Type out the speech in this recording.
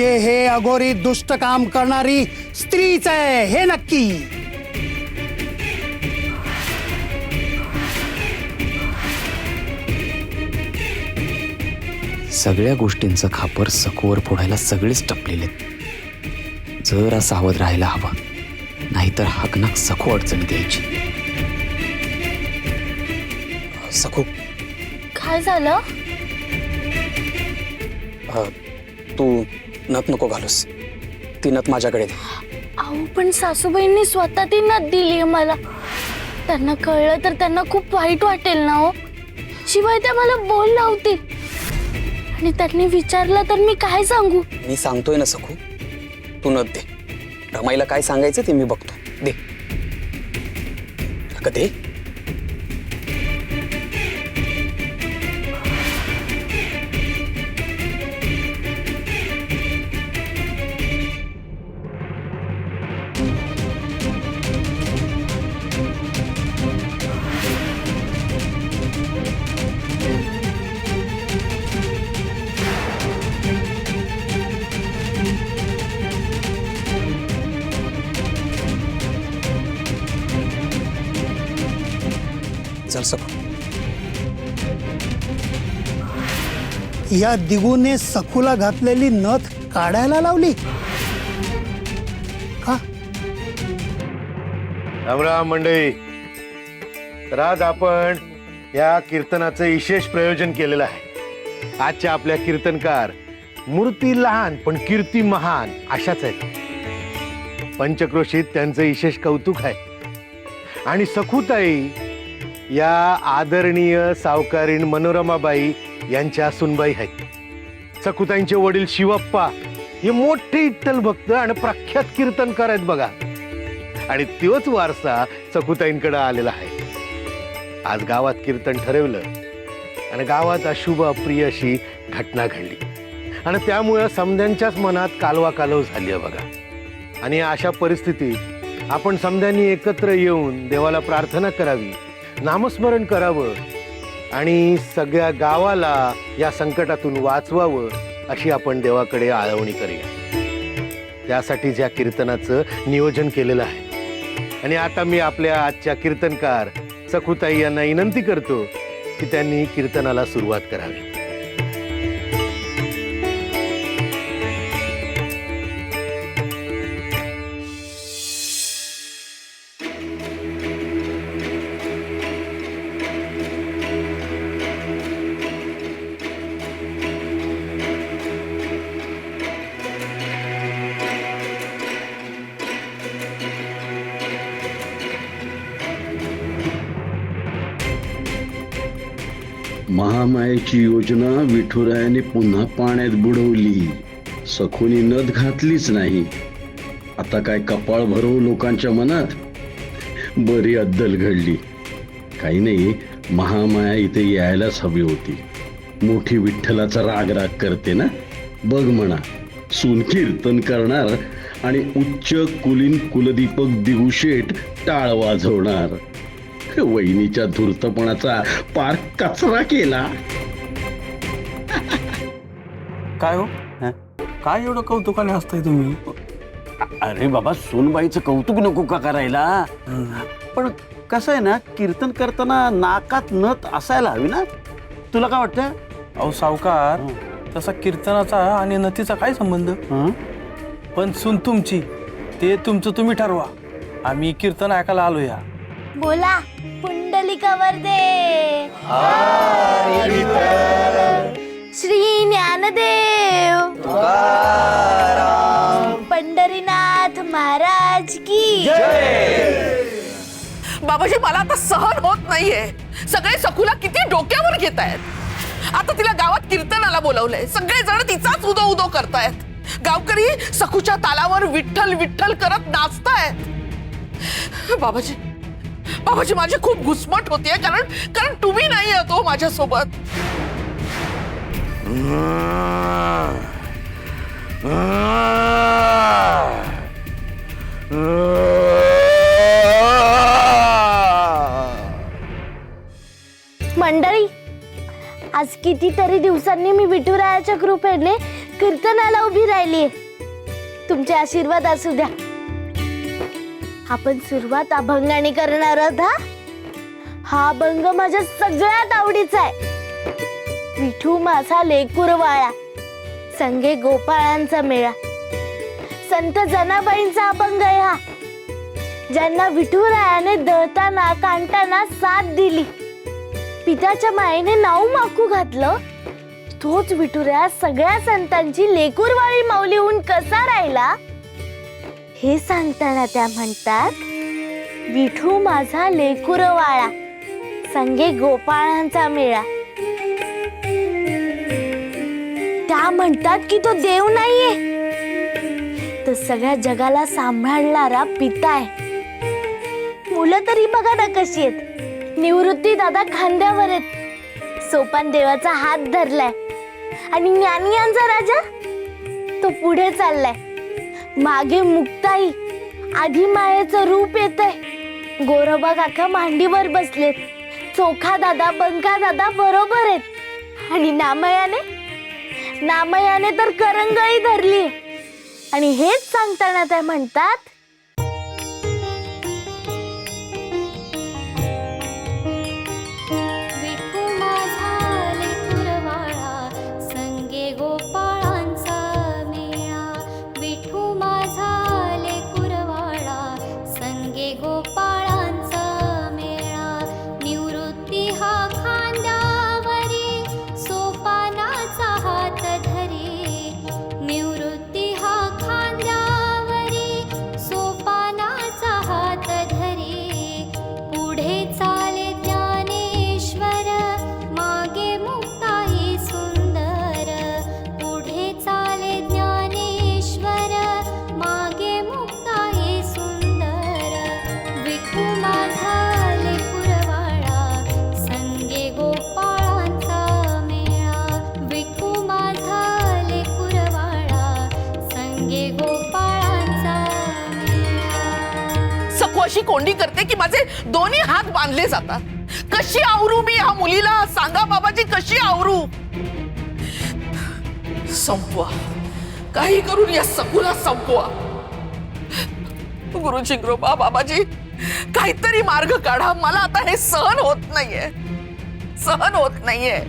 हे अघोरी दुष्ट काम करणारी स्त्रीच आहे हे नक्की. सगळ्या गोष्टींचं खापर सखूवर फोडायला सगळेच टपलेले. जरा सावध राहायला हवा, नाहीतर हकनाक सखू अडचणी द्यायची. सखू, काय झालं? तू नथ नको घालूस. ती नथ माझ्याकडे दे. अहो पण सासूबाईंनी स्वतः ती नथ दिली मला. त्यांना कळलं तर त्यांना खूप वाईट वाटेल ना हो. शिवाय त्या मला बोलल्या होती आणि त्यांनी विचारलं तर मी काय सांगू? मी सांगतोय ना सखू, तू नथ दे. रमाईला काय सांगायचं ते मी बघतो. दे अगं दे. चल सखू. या दिगूने सखूला घातलेली नथ काढायला लावली का? रामराम मंडळी. तर आज आपण या कीर्तनाचं विशेष प्रयोजन केलेलं आहे. आजच्या आपल्या कीर्तनकार मूर्ती लहान पण कीर्ती महान अशाच आहेत. पंचक्रोशीत त्यांचं विशेष कौतुक आहे. आणि सखूताई या आदरणीय सावकारीण मनोरमाबाई यांच्या सुनबाई आहेत. सखूताईंचे वडील शिवप्पा हे मोठे विठ्ठल भक्त आणि प्रख्यात कीर्तनकार आहेत बघा. आणि तोच वारसा सखूताईंकडे आलेला आहे. आज गावात कीर्तन ठरवलं आणि गावात अशुभ अप्रिय अशी घटना घडली आणि त्यामुळे समध्यांच्याच मनात कालवा कालव झाली आहे बघा. आणि अशा परिस्थितीत आपण समध्यांनी एकत्र येऊन देवाला प्रार्थना करावी, नामस्मरण करावं आणि सगळ्या गावाला या संकटातून वाचवावं अशी आपण देवाकडे आळवणी करूया. त्यासाठी या कीर्तनाचं नियोजन केलेलं आहे. आणि आता मी आपल्या आजच्या कीर्तनकार सखूताई यांना विनंती करतो की त्यांनी कीर्तनाला सुरुवात करावी. महामायेची योजना विठुरायाने पुन्हा पाण्यात बुडवली. सखूनी नथ घातलीच नाही. आता काय कपाळ भरव लोकांच्या मनात. बरी अद्दल घडली. काही नाही, महामाया इथे यायलाच हवी होती. मोठी विठ्ठलाचा राग राग करते ना. बघ म्हणा, सून कीर्तन करणार आणि उच्च कुलीन कुलदीपक दिगुशेठ टाळ वाजवणार. वहिनीच्या धूर्तपणाचा पार कचरा केला. काय हो, काय एवढं कौतुकाने हसताय तुम्ही? अरे बाबा, सोनबाईचं कौतुक नको का करायला? पण कसं आहे ना, कीर्तन करताना नाकात नथ असायला हवी ना. तुला काय वाटतं? अहो सावकार, तसा कीर्तनाचा आणि नथीचा काय संबंध? पण सून तुमची, ते तुमचं तुम्ही ठरवा. आम्ही कीर्तन ऐकायला आलो या. बोला, पुंडलिकावर दे. श्री ज्ञानदेव पंढरीनाथ महाराज की बाबाजी, मला आता सहन होत नाहीये. सगळे सखूला किती डोक्यावर घेत आहेत. आता तिला गावात कीर्तनाला बोलवलंय. सगळे जण तिचाच उदो उदो करतायत. गावकरी सखूच्या तालावर विठ्ठल विठ्ठल करत नाचतायत. बाबाजी, बाबाजी, माझी खूप घुसमट होतीये, कारण तुम्ही नाही आहात हो माझ्यासोबत. मंडळी, आज कितीतरी दिवसांनी मी विठुरायाच्या कृपेने कीर्तनाला उभी राहिली. तुमचे आशीर्वाद असू द्या. आपण सुरुवात अभंगाने करणार आहोत. हा अभंग माझ्या सगळ्यात आवडीचा आहे. विठू माझा लेकुरवाळा, संगे गोपाळांचा मेळा. संत जनाबाईंचा अभंग आहे हा, ज्यांना विठुरायाने दळताना कांताना साथ दिली. पित्याच्या मायेने नाव माकू घातलं, तोच विठुराया सगळ्या संतांची लेकुरवाळी माऊली होऊन कसा राहिला हे सांगताना त्या म्हणतात, विठू माझा लेकुरवाळा, संगे गोपाळांचा मेळा. त्या म्हणतात की तो देव नाहीये, तो सगळ्या जगाला सांभाळणारा पिता आहे. मुलं तरी बघा ना कशी आहेत. निवृत्ती दादा खांद्यावर आहेत, सोपान देवाचा हात धरलाय. आणि ज्ञानियांचा राजा तो पुढे चाललाय. मागे मुक्ताई, आधी मायेचं रूप येतंय. गोरोबा काका मांडीवर बसलेत, चोखा दादा बंका दादा बरोबर आहेत. आणि नामयाने तर करंगळी धरली. आणि हेच सांगताना त्या म्हणतात, विठू माझा लेकुरवाळा, संगे गोपाळांचा मेळा. विठू माझा लेकुरवाळा, संगे गोपाळांचा मेळा. निवृत्ती हा खांद्यावरी, सोपानाचा हात धरी. निवृत्ती हा खांद्यावरी, सोपानाचा हात धरी. पुढे चाले ज्ञानेश्वर, मागे मुक्ताई सुंदर. पुढे चाले ज्ञानेश्वर, मागे मुक्ताई सुंदर. विठू माझा लेकुरवाळा, संगे गोपाळांचा मेळा. विठू माझा लेकुरवाळा, संगे गोपाळांचा मेळा. सखू अशी कोंडी करते की माझे दोन्ही हात बांधले जातात. कशी आवरू मी ह्या मुलीला? सांगा बाबाजी, कशी आवरू? संपवा, काही करून या सखूला संपवा. गुरुजी कृपा, बाबाजी काहीतरी मार्ग काढा. मला आता हे सहन होत नाहीये.